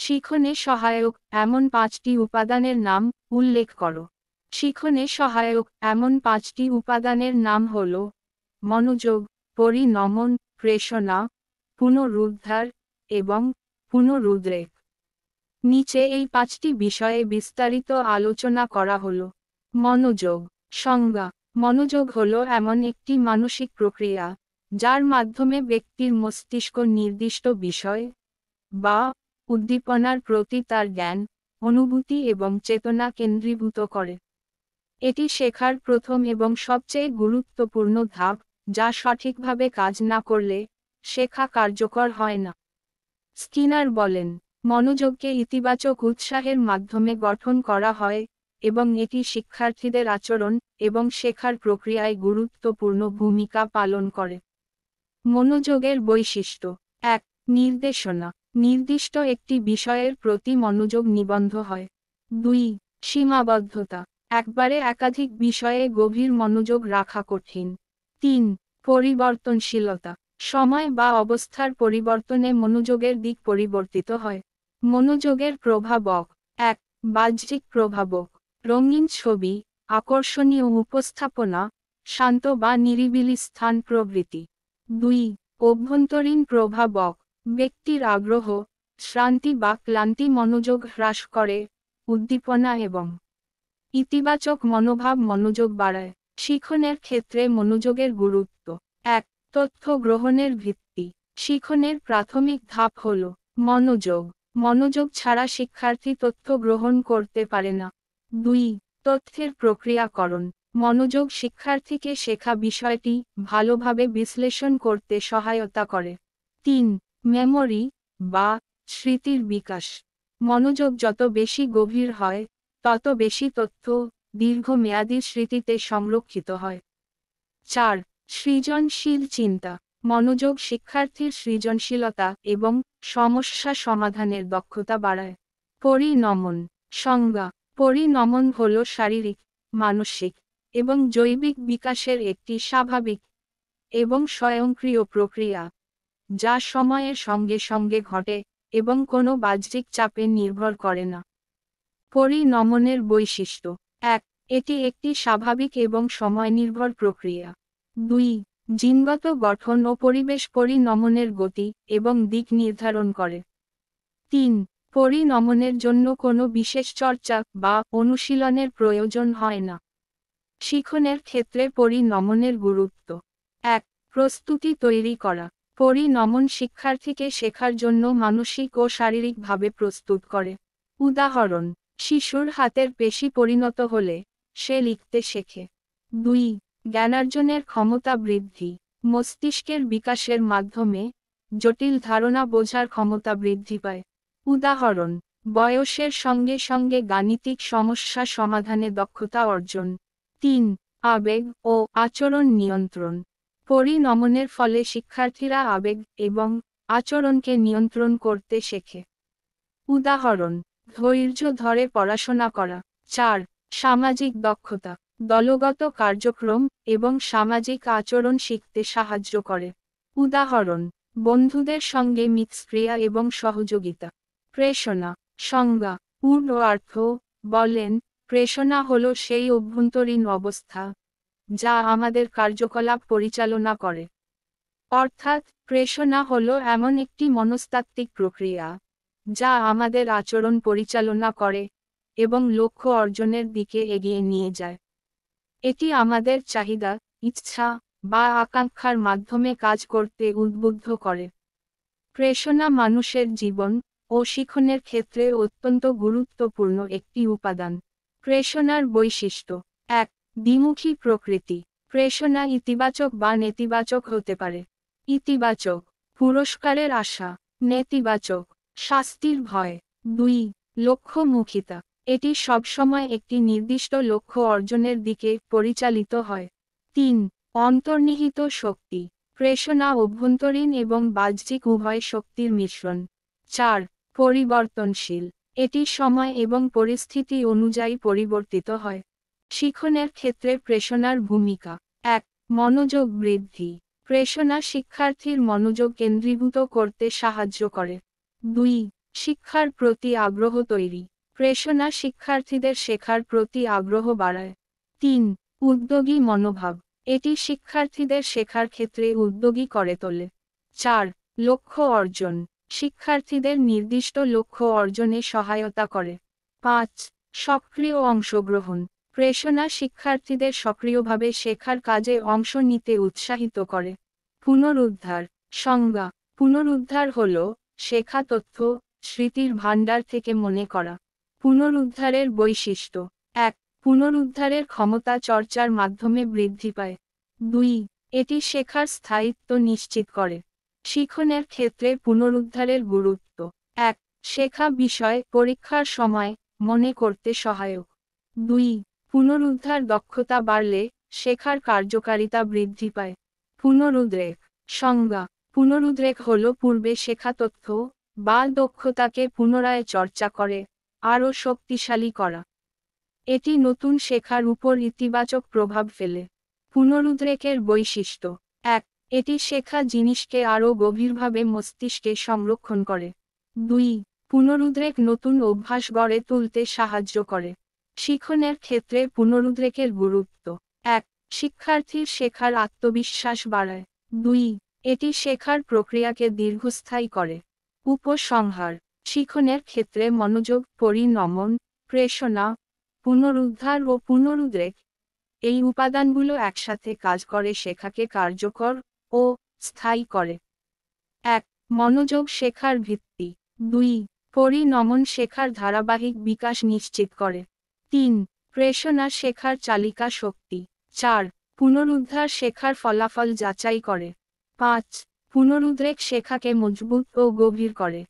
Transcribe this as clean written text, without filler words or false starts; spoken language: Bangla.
শিখনে সহায়ক এমন 5টি উপাদানের নাম উল্লেখ করো। শিখনে সহায়ক এমন 5টি উপাদানের নাম হল মনোযোগ, পরিণমন, প্রেষণা, পুনরুদ্ধার এবং পুনরুদ্রেক। নিচে এই 5টি বিষয়ে বিস্তারিত আলোচনা করা হলো। মনোযোগ। সংজ্ঞা। মনোযোগ হলো এমন একটি মানসিক প্রক্রিয়া যার মাধ্যমে ব্যক্তির মস্তিষ্ক নির্দিষ্ট বিষয় বা উদ্দীপনার প্রতি তার জ্ঞান, অনুভূতি এবং চেতনা কেন্দ্রীভূত করে। এটি শেখার প্রথম এবং সবচেয়ে গুরুত্বপূর্ণ ধাপ, যা সঠিকভাবে কাজ না করলে শেখা কার্যকর হয় না। স্কিনার বলেন, মনোযোগকে ইতিবাচক উৎসাহের মাধ্যমে গঠন করা হয় এবং এটি শিক্ষার্থীদের আচরণ এবং শেখার প্রক্রিয়ায় গুরুত্বপূর্ণ ভূমিকা পালন করে। মনোযোগের বৈশিষ্ট্য। 1. নির্দেশনা। নির্দিষ্ট একটি বিষয়ের প্রতি মনোযোগ নিবদ্ধ হয়। 2. সীমাবদ্ধতা। একবারে একাধিক বিষয়ে গভীর মনোযোগ রাখা কঠিন। 3. পরিবর্তনশীলতা। সময় বা অবস্থার পরিবর্তনে মনোযোগের দিক পরিবর্তিত হয়। মনোযোগের প্রভাবক। 1. বাহ্যিক প্রভাবক। রঙিন ছবি, আকর্ষণীয় উপস্থাপনা, শান্ত বা নিরিবিলি স্থান প্রভৃতি। 2. অভ্যন্তরীণ প্রভাবক। ব্যক্তির আগ্রহ, শ্রান্তি বা ক্লান্তি মনোযোগ হ্রাস করে, উদ্দীপনা এবং ইতিবাচক মনোভাব মনোযোগ বাড়ায়। শিখনের ক্ষেত্রে মনোযোগের গুরুত্ব। 1. তথ্য গ্রহণের ভিত্তি। শিখনের প্রাথমিক ধাপ হল মনোযোগ। মনোযোগ ছাড়া শিক্ষার্থী তথ্য গ্রহণ করতে পারে না। 2. তথ্যের প্রক্রিয়াকরণ। মনোযোগ শিক্ষার্থীকে শেখা বিষয়টি ভালোভাবে বিশ্লেষণ করতে সহায়তা করে। 3. মেমরি বা স্মৃতির বিকাশ। মনোযোগ যত বেশি গভীর হয়, তত বেশি তথ্য দীর্ঘমেয়াদী স্মৃতিতে সংরক্ষিত হয়। 4. সৃজনশীল চিন্তা। মনোযোগ শিক্ষার্থীর সৃজনশীলতা এবং সমস্যা সমাধানের দক্ষতা বাড়ায়। পরিণমন। সংজ্ঞা। পরিণমন হল শারীরিক, মানসিক এবং জৈবিক বিকাশের একটি স্বাভাবিক এবং স্বয়ংক্রিয় প্রক্রিয়া, যা সময়ের সঙ্গে সঙ্গে ঘটে এবং কোনো বাহ্যিক চাপে নির্ভর করে না। পরিণমনের বৈশিষ্ট্য। 1. এটি একটি স্বাভাবিক এবং সময়নির্ভর প্রক্রিয়া। 2. জিনগত গঠন ও পরিবেশ পরিণমনের গতি এবং দিক নির্ধারণ করে। 3. পরিণমনের জন্য কোনো বিশেষ চর্চা বা অনুশীলনের প্রয়োজন হয় না। শিখনের ক্ষেত্রে পরিণমনের গুরুত্ব। 1. প্রস্তুতি তৈরি করা। পরিণমন শিক্ষার্থীকে শেখার জন্য মানসিক ও শারীরিকভাবে প্রস্তুত করে। উদাহরণ: শিশুর হাতের পেশি পরিণত হলে সে লিখতে শেখে। 2. জ্ঞানার্জনের ক্ষমতা বৃদ্ধি। মস্তিষ্কের বিকাশের মাধ্যমে জটিল ধারণা বোঝার ক্ষমতা বৃদ্ধি পায়। উদাহরণ: বয়সের সঙ্গে সঙ্গে গাণিতিক সমস্যা সমাধানে দক্ষতা অর্জন। 3. আবেগ ও আচরণ নিয়ন্ত্রণ। পরিণমনের ফলে শিক্ষার্থীরা আবেগ এবং আচরণকে নিয়ন্ত্রণ করতে শেখে। উদাহরণ: ধৈর্য ধরে পড়াশোনা করা। 4. সামাজিক দক্ষতা। দলগত কার্যক্রম এবং সামাজিক আচরণ শিখতে সাহায্য করে। উদাহরণ: বন্ধুদের সঙ্গে মিথস্ক্রিয়া এবং সহযোগিতা। প্রেষণা। সংজ্ঞা। পূর্ণার্থ বলেন, প্রেষণা হল সেই অভ্যন্তরীণ অবস্থা যা আমাদের কার্যকলাপ পরিচালনা করে। অর্থাৎ, প্রেষণা হল এমন একটি মনস্তাত্ত্বিক প্রক্রিয়া যা আমাদের আচরণ পরিচালনা করে এবং লক্ষ্য অর্জনের দিকে এগিয়ে নিয়ে যায়। এটি আমাদের চাহিদা, ইচ্ছা বা আকাঙ্ক্ষার মাধ্যমে কাজ করতে উদ্বুদ্ধ করে। প্রেষণা মানুষের জীবন ও শিখনের ক্ষেত্রে অত্যন্ত গুরুত্বপূর্ণ একটি উপাদান। প্রেষণার বৈশিষ্ট্য। 1. দ্বিমুখী প্রকৃতি। প্রেষণা ইতিবাচক বা নেতিবাচক হতে পারে। ইতিবাচক: পুরস্কারের আশা। নেতিবাচক: শাস্তির ভয়। 2. লক্ষ্যমুখিতা। এটি সবসময় একটি নির্দিষ্ট লক্ষ্য অর্জনের দিকে পরিচালিত হয়। 3. অন্তর্নিহিত শক্তি। প্রেষণা অভ্যন্তরীণ এবং বাহ্যিক উভয় শক্তির মিশ্রণ। 4. পরিবর্তনশীল। এটি সময় এবং পরিস্থিতি অনুযায়ী পরিবর্তিত হয়। শিখনের ক্ষেত্রে প্রেষণার ভূমিকা। 1. মনোযোগ বৃদ্ধি। প্রেষণা শিক্ষার্থীর মনোযোগ কেন্দ্রীভূত করতে সাহায্য করে। 2. শিক্ষার প্রতি আগ্রহ তৈরি। প্রেরণা শিক্ষার্থীদের শেখার প্রতি আগ্রহ বাড়ায়। 3. উদ্যোগী মনোভাব। এটি শিক্ষার্থীদের শেখার ক্ষেত্রে উদ্যোগী করে তোলে। 4. লক্ষ্য অর্জন। শিক্ষার্থীদের নির্দিষ্ট লক্ষ্য অর্জনে সহায়তা করে। 5. সক্রিয় অংশগ্রহণ। প্রেরণা শিক্ষার্থীদের সক্রিয়ভাবে শেখার কাজে অংশ নিতে উৎসাহিত করে। পুনরুদ্ধার সংজ্ঞা। পুনরুদ্ধার হল শেখা তথ্য স্মৃতির ভাণ্ডার থেকে মনে করা। পুনরুদ্ধারের বৈশিষ্ট্য। 1. পুনরুদ্ধারের ক্ষমতা চর্চার মাধ্যমে বৃদ্ধি পায়। 2. এটি শেখার স্থায়িত্ব নিশ্চিত করে। শিখনের ক্ষেত্রে পুনরুদ্ধারের গুরুত্ব। 1. শেখা বিষয় পরীক্ষার সময় মনে করতে সহায়ক। 2. পুনরুদ্ধার দক্ষতা বাড়লে শেখার কার্যকারিতা বৃদ্ধি পায়। পুনরুদ্রেক সংজ্ঞা। পুনরুদ্রেক হল পূর্বে শেখা তথ্য বা দক্ষতাকে পুনরায় চর্চা করে আরও শক্তিশালী করা। এটি নতুন শেখার উপর ইতিবাচক প্রভাব ফেলে। পুনরুদ্রেকের বৈশিষ্ট্য। 1. এটি শেখা জিনিসকে আরও গভীরভাবে মস্তিষ্কে সংরক্ষণ করে। 2. পুনরুদ্রেক নতুন অভ্যাস গড়ে তুলতে সাহায্য করে। শিখনের ক্ষেত্রে পুনরুদ্রেকের গুরুত্ব। 1. শিক্ষার্থীর শেখার আত্মবিশ্বাস বাড়ায়। 2. এটি শেখার প্রক্রিয়াকে দীর্ঘস্থায়ী করে। উপসংহার। শিখনের ক্ষেত্রে মনোযোগ পরিণমন প্রেরণা পুনরুদ্ধার ও পুনরুদ্রেক এই উপাদানগুলো একসাথে কাজ করে শেখাকে কার্যকর ও স্থায়ী করে। 1. মনোযোগ শেখার ভিত্তি। 2. পরিণমন শেখার ধারাবাহিক বিকাশ নিশ্চিত করে। 3. প্রেরণা শেখার চালিকা শক্তি। 4. পুনরুদ্ধার শেখার ফলাফল যাচাই করে। 5. পুনরুদ্রেক শেখাকে মজবুত ও গভীর করে।